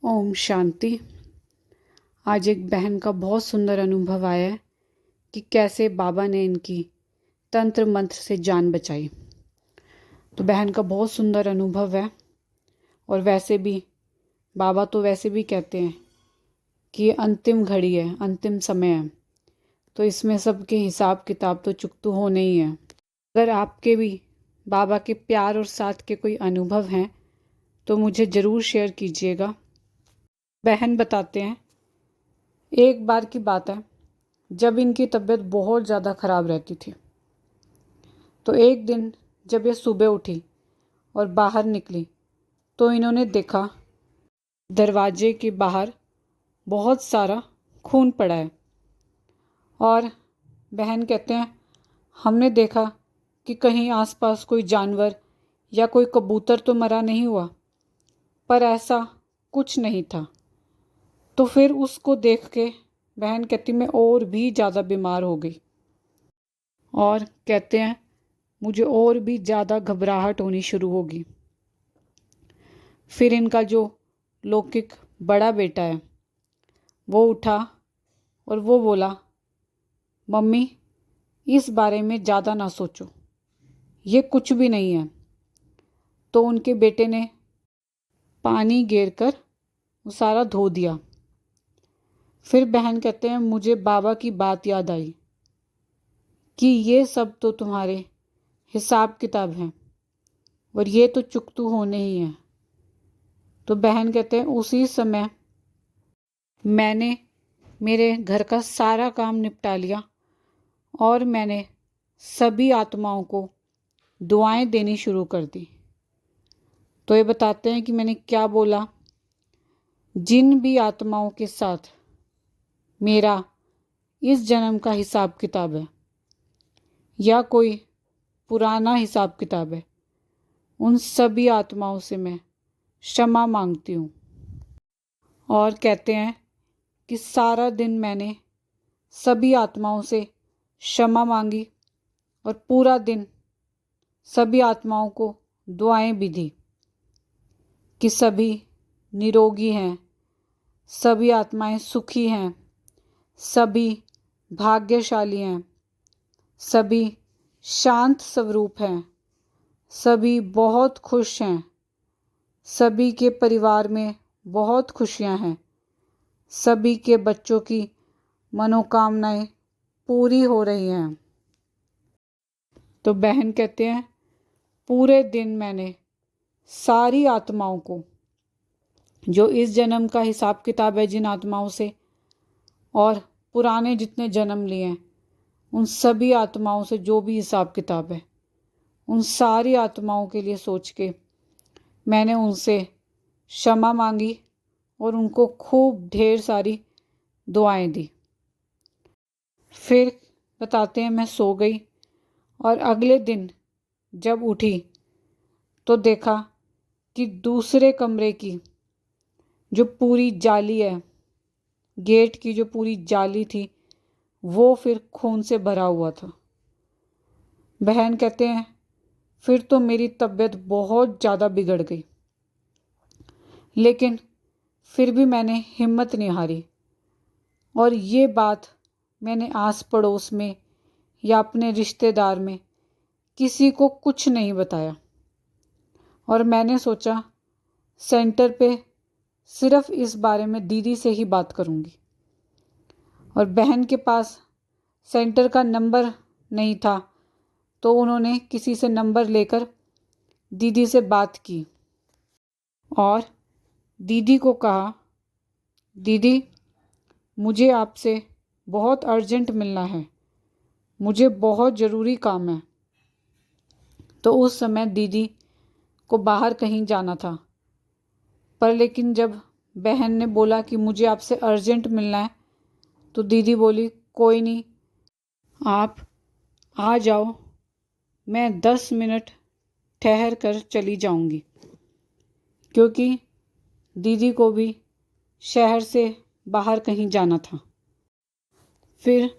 ओम शांति। आज एक बहन का बहुत सुंदर अनुभव आया है कि कैसे बाबा ने इनकी तंत्र मंत्र से जान बचाई। तो बहन का बहुत सुंदर अनुभव है। और वैसे भी बाबा तो वैसे भी कहते हैं कि अंतिम घड़ी है, अंतिम समय है, तो इसमें सबके हिसाब किताब तो चुकतू होने ही है। अगर आपके भी बाबा के प्यार और साथ के कोई अनुभव हैं तो मुझे ज़रूर शेयर कीजिएगा। बहन बताते हैं, एक बार की बात है जब इनकी तबीयत बहुत ज़्यादा ख़राब रहती थी। तो एक दिन जब ये सुबह उठी और बाहर निकली तो इन्होंने देखा दरवाजे के बाहर बहुत सारा खून पड़ा है। और बहन कहते हैं, हमने देखा कि कहीं आसपास कोई जानवर या कोई कबूतर तो मरा नहीं हुआ, पर ऐसा कुछ नहीं था। तो फिर उसको देख के बहन कहती मैं और भी ज़्यादा बीमार हो गई और कहते हैं मुझे और भी ज़्यादा घबराहट होनी शुरू होगी। फिर इनका जो लौकिक बड़ा बेटा है वो उठा और वो बोला, मम्मी इस बारे में ज़्यादा ना सोचो, ये कुछ भी नहीं है। तो उनके बेटे ने पानी घेर कर वो सारा धो दिया। फिर बहन कहते हैं मुझे बाबा की बात याद आई कि ये सब तो तुम्हारे हिसाब किताब हैं और ये तो चुकतू होने ही हैं। तो बहन कहते हैं उसी समय मैंने मेरे घर का सारा काम निपटा लिया और मैंने सभी आत्माओं को दुआएं देनी शुरू कर दी। तो ये बताते हैं कि मैंने क्या बोला, जिन भी आत्माओं के साथ मेरा इस जन्म का हिसाब किताब है या कोई पुराना हिसाब किताब है, उन सभी आत्माओं से मैं क्षमा मांगती हूँ। और कहते हैं कि सारा दिन मैंने सभी आत्माओं से क्षमा मांगी और पूरा दिन सभी आत्माओं को दुआएं भी दी कि सभी निरोगी हैं, सभी आत्माएं सुखी हैं, सभी भाग्यशाली हैं, सभी शांत स्वरूप हैं, सभी बहुत खुश हैं, सभी के परिवार में बहुत खुशियां हैं, सभी के बच्चों की मनोकामनाएं पूरी हो रही हैं। तो बहन कहते हैं पूरे दिन मैंने सारी आत्माओं को, जो इस जन्म का हिसाब किताब है जिन आत्माओं से और पुराने जितने जन्म लिए हैं, उन सभी आत्माओं से जो भी हिसाब किताब है, उन सारी आत्माओं के लिए सोच के मैंने उनसे क्षमा मांगी और उनको खूब ढेर सारी दुआएं दी। फिर बताते हैं मैं सो गई और अगले दिन जब उठी तो देखा कि दूसरे कमरे की जो पूरी जाली है, गेट की जो पूरी जाली थी, वो फिर खून से भरा हुआ था। बहन कहते हैं फिर तो मेरी तबीयत बहुत ज़्यादा बिगड़ गई, लेकिन फिर भी मैंने हिम्मत नहीं हारी और ये बात मैंने आस पड़ोस में या अपने रिश्तेदार में किसी को कुछ नहीं बताया। और मैंने सोचा सेंटर पे सिर्फ इस बारे में दीदी से ही बात करूँगी। और बहन के पास सेंटर का नंबर नहीं था तो उन्होंने किसी से नंबर लेकर दीदी से बात की और दीदी को कहा, दीदी मुझे आपसे बहुत अर्जेंट मिलना है, मुझे बहुत ज़रूरी काम है। तो उस समय दीदी को बाहर कहीं जाना था, पर लेकिन जब बहन ने बोला कि मुझे आपसे अर्जेंट मिलना है तो दीदी बोली कोई नहीं, आप आ जाओ, मैं 10 मिनट ठहर कर चली जाऊंगी। क्योंकि दीदी को भी शहर से बाहर कहीं जाना था। फिर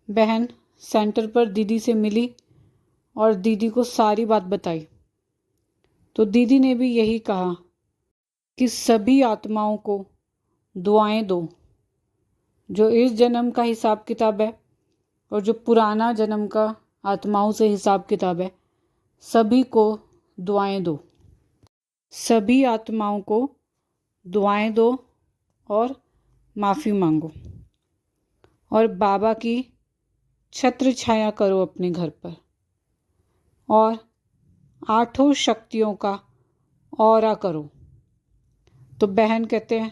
बहन सेंटर पर दीदी से मिली और दीदी को सारी बात बताई। तो दीदी ने भी यही कहा कि सभी आत्माओं को दुआएं दो। जो इस जन्म का हिसाब किताब है और जो पुराना जन्म का आत्माओं से हिसाब किताब है, सभी को दुआएं दो। सभी आत्माओं को दुआएं दो और माफ़ी मांगो और बाबा की छत्र छाया करो अपने घर पर और 8 शक्तियों का औरा करो। तो बहन कहते हैं,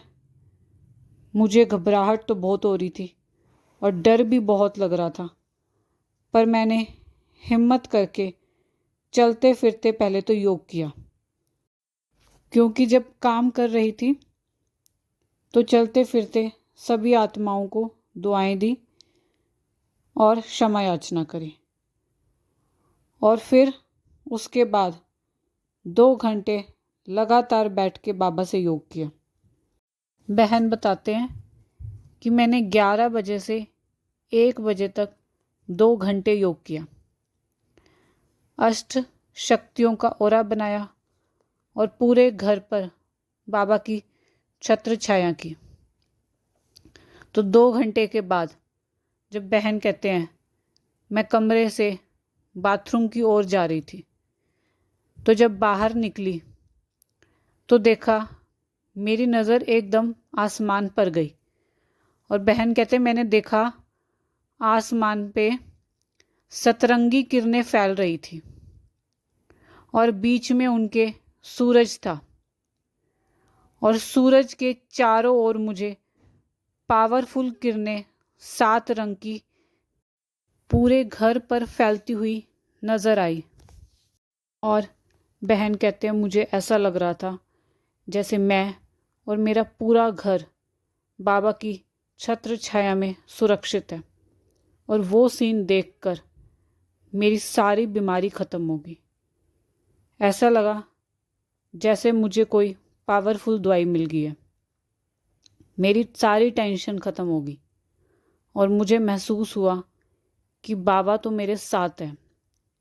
मुझे घबराहट तो बहुत हो रही थी और डर भी बहुत लग रहा था, पर मैंने हिम्मत करके चलते फिरते पहले तो योग किया, क्योंकि जब काम कर रही थी तो चलते फिरते सभी आत्माओं को दुआएं दी और क्षमा याचना करी। और फिर उसके बाद 2 घंटे लगातार बैठ के बाबा से योग किया। बहन बताते हैं कि मैंने 11 बजे से 1 बजे तक 2 घंटे योग किया, अष्ट शक्तियों का ओरा बनाया और पूरे घर पर बाबा की छत्र छाया की। तो 2 घंटे के बाद जब बहन कहते हैं मैं कमरे से बाथरूम की ओर जा रही थी, तो जब बाहर निकली तो देखा मेरी नज़र एकदम आसमान पर गई और बहन कहते मैंने देखा आसमान पे सतरंगी किरणें फैल रही थी और बीच में उनके सूरज था और सूरज के चारों ओर मुझे पावरफुल किरणें 7 रंग की पूरे घर पर फैलती हुई नज़र आई। और बहन कहते हैं मुझे ऐसा लग रहा था जैसे मैं और मेरा पूरा घर बाबा की छत्र छाया में सुरक्षित है और वो सीन देखकर मेरी सारी बीमारी ख़त्म होगी। ऐसा लगा जैसे मुझे कोई पावरफुल दवाई मिल गई है, मेरी सारी टेंशन ख़त्म होगी और मुझे महसूस हुआ कि बाबा तो मेरे साथ है,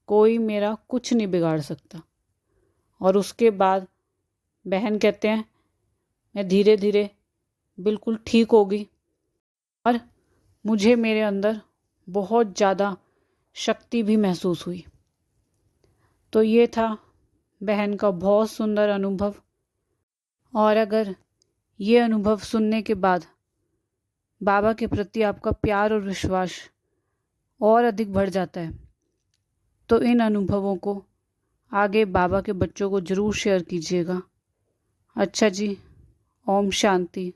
कोई मेरा कुछ नहीं बिगाड़ सकता। और उसके बाद बहन कहते हैं मैं धीरे धीरे बिल्कुल ठीक हो गई और मुझे मेरे अंदर बहुत ज़्यादा शक्ति भी महसूस हुई। तो ये था बहन का बहुत सुंदर अनुभव। और अगर ये अनुभव सुनने के बाद बाबा के प्रति आपका प्यार और विश्वास और अधिक बढ़ जाता है, तो इन अनुभवों को आगे बाबा के बच्चों को ज़रूर शेयर कीजिएगा। अच्छा जी, ओम शांति।